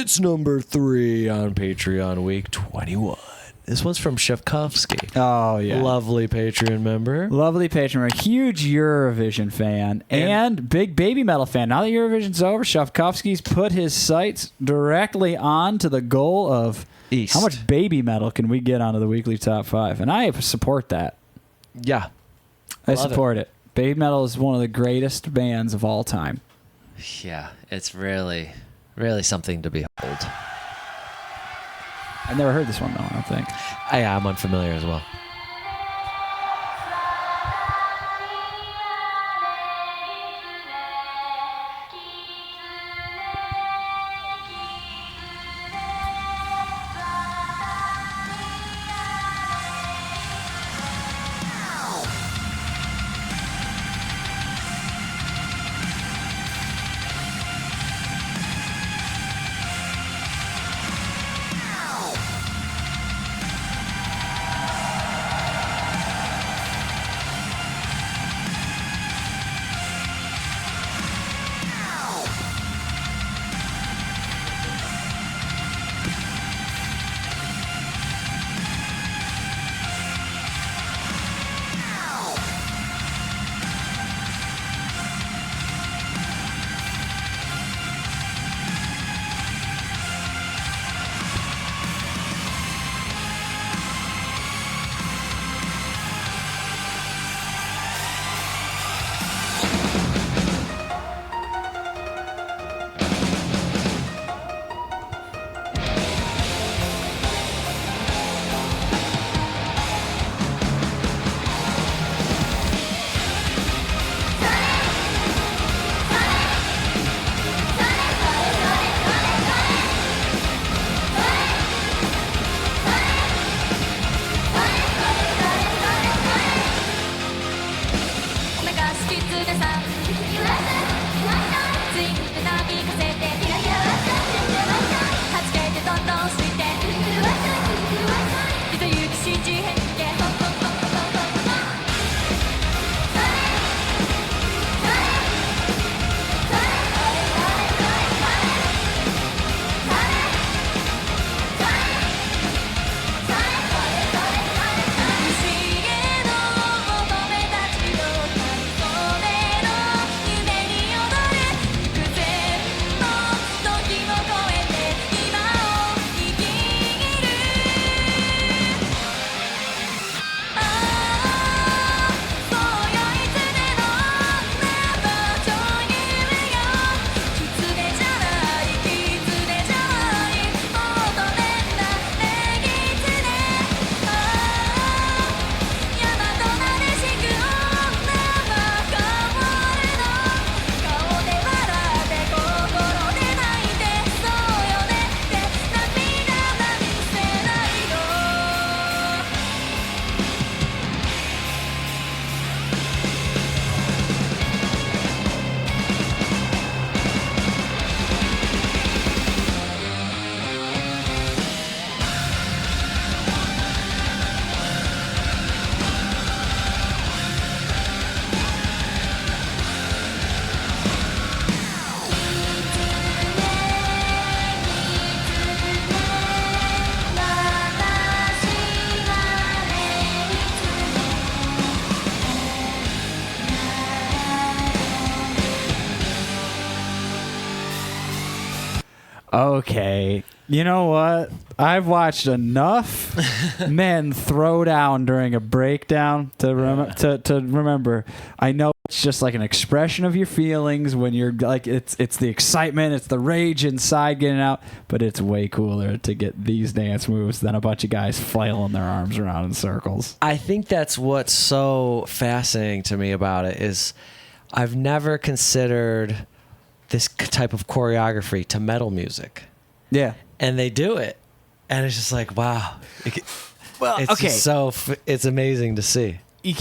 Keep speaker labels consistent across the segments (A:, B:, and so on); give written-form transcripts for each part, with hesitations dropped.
A: It's number 3 on Patreon week 21. This one's from Shevkovsky.
B: Oh, yeah.
A: Lovely Patreon member.
B: Lovely patron, a huge Eurovision fan and big Baby Metal fan. Now that Eurovision's over, Shevkovsky's put his sights directly on to the goal of
A: East.
B: how much Baby Metal can we get onto the weekly top 5. And I support that.
A: Yeah.
B: I support it. Baby Metal is one of the greatest bands of all time.
A: Yeah, it's really, really something to behold.
B: I've never heard this one, though, I don't think.
A: I'm unfamiliar as well.
B: Okay. You know what? I've watched enough men throw down during a breakdown to remember. I know it's just like an expression of your feelings when you're like, it's the excitement, it's the rage inside getting out, but it's way cooler to get these dance moves than a bunch of guys flailing their arms around in circles.
A: I think that's what's so fascinating to me about it is I've never considered this type of choreography to metal music.
B: Yeah.
A: And they do it. And it's just like, wow.
B: Well,
A: it's
B: okay.
A: It's amazing to see.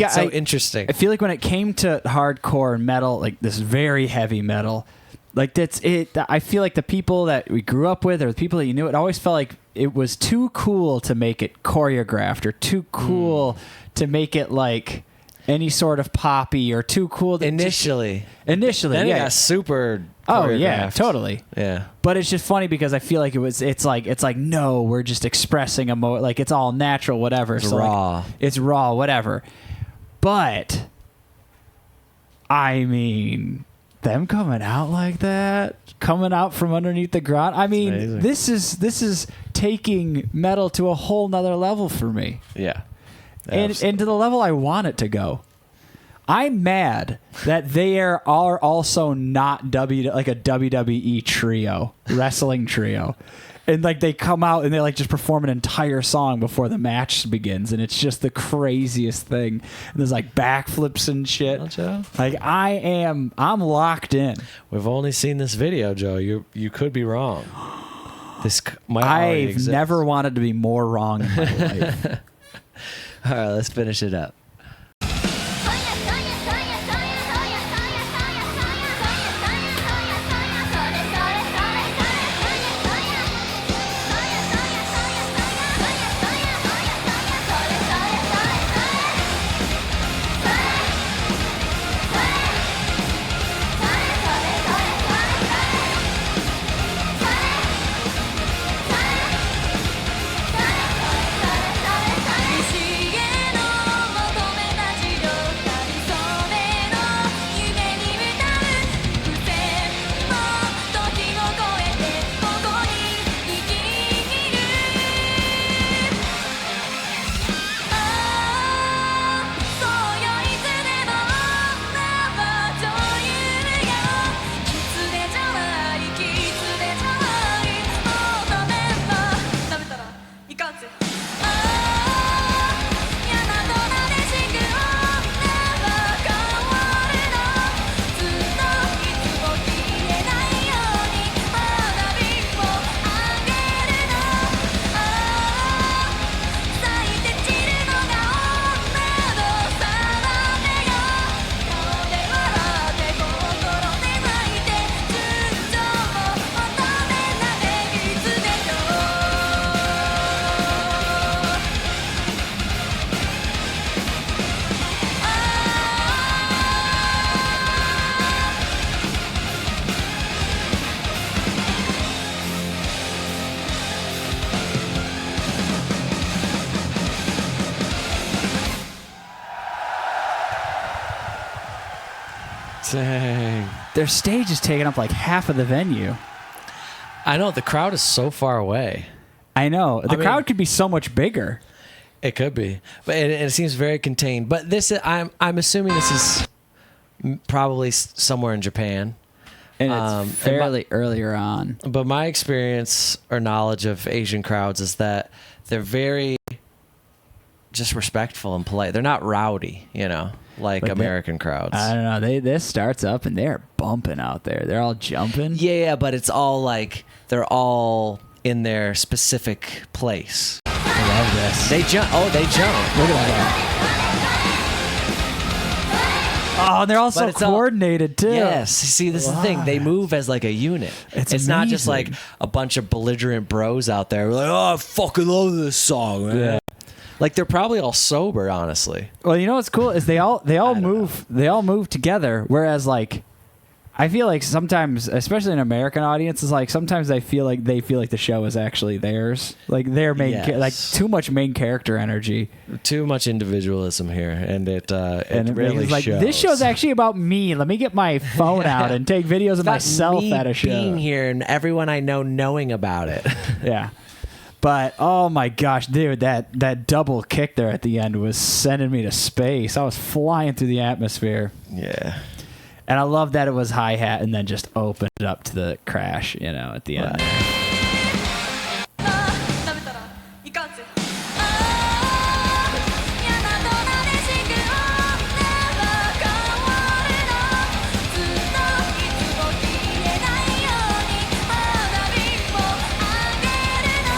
A: So interesting.
B: I feel like when it came to hardcore metal, like this very heavy metal, like that's it. I feel like the people that we grew up with or the people that you knew, it always felt like it was too cool to make it choreographed or too cool to make it like any sort of poppy or too cool.
A: Initially.
B: Then
A: yeah.
B: it
A: got super
B: Oh yeah,
A: choreographed.
B: totally.
A: Yeah.
B: But it's just funny because I feel like it's like no, we're just expressing like it's all natural, whatever.
A: It's
B: so
A: raw.
B: Like, it's raw, whatever. But I mean, them coming out like that, coming out from underneath the ground. I mean, this is taking metal to a whole nother level for me.
A: Yeah.
B: And to the level I want it to go. I'm mad that they are also not like a WWE trio, wrestling trio. And like they come out and they like just perform an entire song before the match begins, and it's just the craziest thing. And there's like backflips and shit.
A: Well, Joe,
B: like I'm locked in.
A: We've only seen this video, Joe. You could be wrong.
B: I've never wanted to be more wrong in my life.
A: All right, let's finish it up. Dang.
B: Their stage is taking up like half of the venue.
A: I know, the crowd is so far away.
B: I know. The crowd could be so much bigger.
A: It could be, but it seems very contained. But this, I'm assuming this is probably somewhere in Japan,
B: and it's fairly earlier on.
A: But my experience or knowledge of Asian crowds is that they're very just respectful and polite. They're not rowdy, like American crowds.
B: I don't know. This starts up and they're bumping out there. They're all jumping.
A: Yeah, but it's all like they're all in their specific place.
B: I love this.
A: They jump. Oh, they jump.
B: Look at that. Oh, and they're all so coordinated too.
A: Yes. See, this is the thing. They move as like a unit. It's not just like a bunch of belligerent bros out there. We're like, oh, I fucking love this song, man. Yeah. Like they're probably all sober, honestly.
B: Well, you know what's cool is they all move together. Whereas like, I feel like sometimes, especially in American audiences, like sometimes they feel like the show is actually theirs. Like their main, like too much main character energy,
A: too much individualism here, and it really
B: like
A: shows.
B: This show's actually about me. Let me get my phone out and take videos of myself at a show.
A: Being here and everyone I know knowing about it.
B: Yeah. But oh my gosh, dude, that double kick there at the end was sending me to space. I was flying through the atmosphere.
A: Yeah.
B: And I love that it was hi-hat and then just opened it up to the crash, at the end.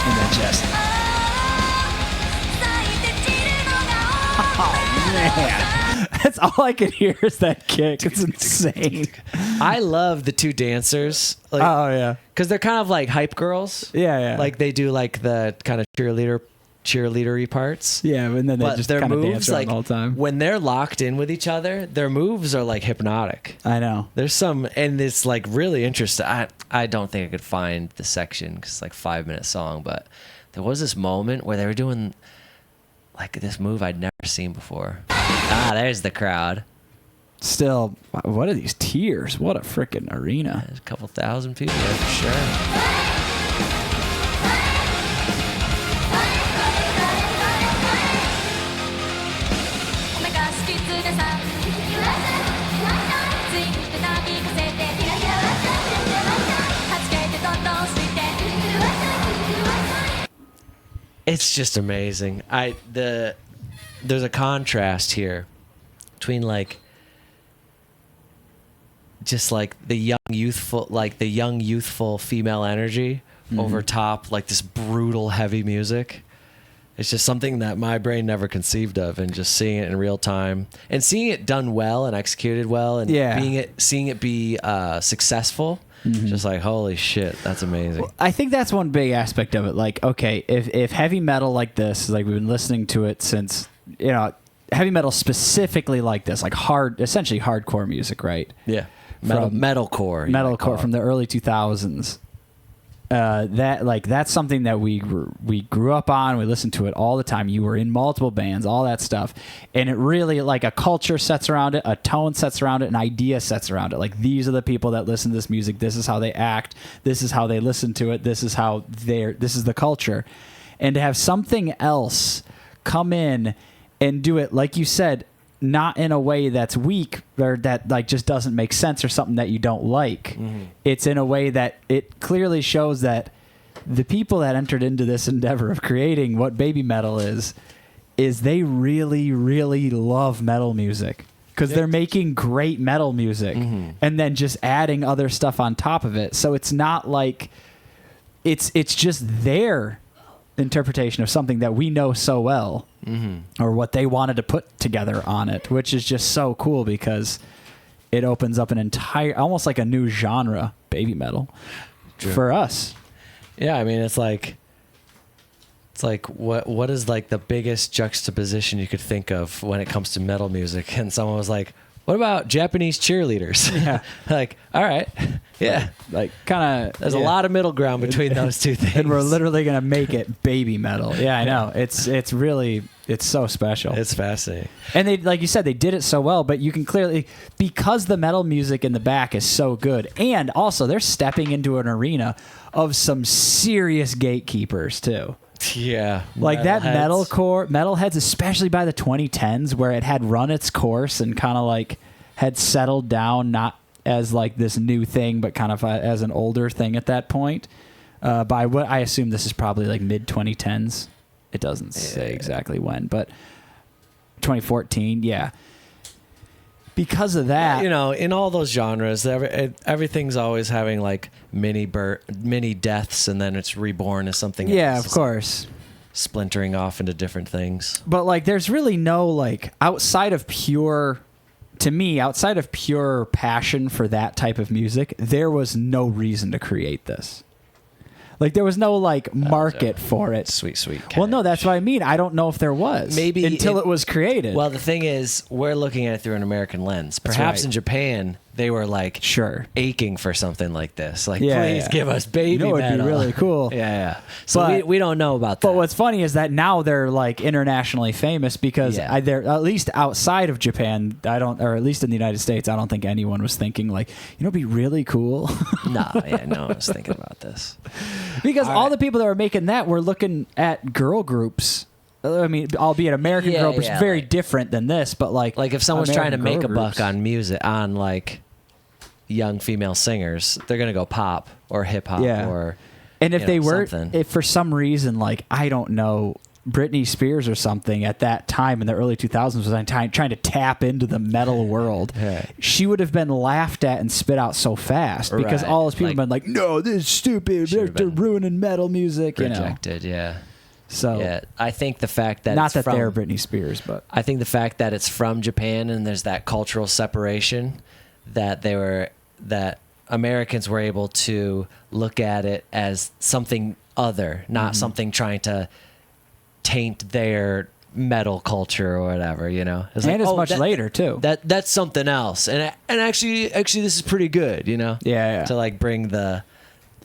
B: And then just... Oh, man. That's all I can hear is that kick. It's insane.
A: I love the two dancers. Like,
B: oh, yeah.
A: Because they're kind of like hype girls.
B: Yeah, yeah.
A: Like they do like the kind of cheerleader cheerleadery parts.
B: Yeah, and then they
A: But
B: just
A: their
B: kind of
A: moves,
B: dance around
A: like
B: the whole time.
A: when they're locked in with each other, their moves are like hypnotic.
B: I know.
A: There's some, and it's like really interesting. I don't think I could find the section because it's like 5-minute song, but there was this moment where they were doing like this move I'd never seen before. There's the crowd.
B: Still, what are these tears? What a freaking arena.
A: There's a couple thousand people there for sure. It's just amazing. There's a contrast here between like just like the young youthful female energy over top like this brutal heavy music. It's just something that my brain never conceived of, and just seeing it in real time and seeing it done well and executed well, and seeing it be successful. Just like, holy shit, that's amazing.
B: Well, I think that's one big aspect of it. Like, okay, if heavy metal like this, like we've been listening to it since, heavy metal specifically like this, like essentially hardcore music, right?
A: Yeah. Metalcore
B: from the early 2000s. That's something that we grew up on. We listened to it all the time. You were in multiple bands, all that stuff, and it really, like, a culture sets around it, a tone sets around it, an idea sets around it. Like, these are the people that listen to this music. This is how they act. This is how they listen to it. This is the culture. And to have something else come in and do it, like you said, not in a way that's weak or that like just doesn't make sense or something that you don't like. It's in a way that it clearly shows that the people that entered into this endeavor of creating what baby metal is they really, really love metal music, because they're making great metal music and then just adding other stuff on top of it. So it's not like it's just their interpretation of something that we know so well, or what they wanted to put together on it, which is just so cool because it opens up an entire, almost like a new genre, baby metal. True. For us.
A: Yeah, I mean, it's like what is like the biggest juxtaposition you could think of when it comes to metal music? And someone was like, what about Japanese cheerleaders?
B: Yeah.
A: Like, all right. Yeah.
B: Like, kind of.
A: There's a lot of middle ground between those two things.
B: And we're literally going to make it baby metal. Yeah, I know. It's really, it's so special.
A: It's fascinating.
B: And they, like you said, they did it so well, but you can clearly, because the metal music in the back is so good, and also they're stepping into an arena of some serious gatekeepers too.
A: Yeah.
B: Like that metalheads, especially by the 2010s, where it had run its course and kind of like had settled down, not as like this new thing, but kind of as an older thing at that point. By what I assume this is probably like mid 2010s. It doesn't say exactly when, but 2014, yeah. Because of that,
A: in all those genres, everything's always having like mini deaths, and then it's reborn as something else.
B: Yeah, of course.
A: Splintering off into different things.
B: But like, there's really no like outside of pure passion for that type of music, there was no reason to create this. Like, there was no like market for it.
A: Sweet cash.
B: Well, no, that's what I mean. I don't know if there was.
A: Maybe
B: until it was created.
A: Well, the thing is, we're looking at it through an American lens. Perhaps in Japan, they were like aching for something like this. Like, please give us baby metal.
B: It'd be really cool.
A: Yeah. So we don't know about that.
B: But what's funny is that now they're like internationally famous because they're, at least outside of Japan, or at least in the United States, I don't think anyone was thinking like, it'd be really cool.
A: No one was thinking about this.
B: Because all the people that were making that were looking at girl groups. I mean, albeit American girl groups, very different than this, but like
A: if someone's
B: American
A: trying to make a
B: groups.
A: buck on music, on like young female singers, they're gonna go pop or hip hop or.
B: And if they were,
A: something.
B: if for some reason, like, I don't know, Britney Spears or something at that time in the early 2000s was trying to tap into the metal world, she would have been laughed at and spit out so fast because all those people have been like, no, this is stupid. They're ruining metal music.
A: Rejected, So I think the fact that
B: they're Britney Spears, but
A: I think the fact that it's from Japan and there's that cultural separation that Americans were able to look at it as something other, not something trying to taint their metal culture or whatever, you know. It's
B: And
A: like,
B: it's much later too.
A: That's something else, and actually this is pretty good, you know.
B: Yeah.
A: To like bring the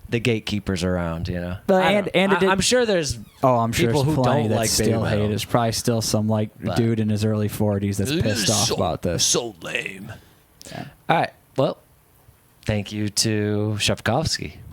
A: gatekeepers around, you know.
B: But
A: I'm sure there's
B: I'm sure
A: people
B: there's
A: who
B: plenty
A: don't
B: that
A: like
B: still
A: baby
B: hate.
A: metal.
B: There's probably still some like dude in his early 40s that's pissed off about this.
A: So lame.
B: Yeah.
A: All right. Well, thank you to Shevkovsky.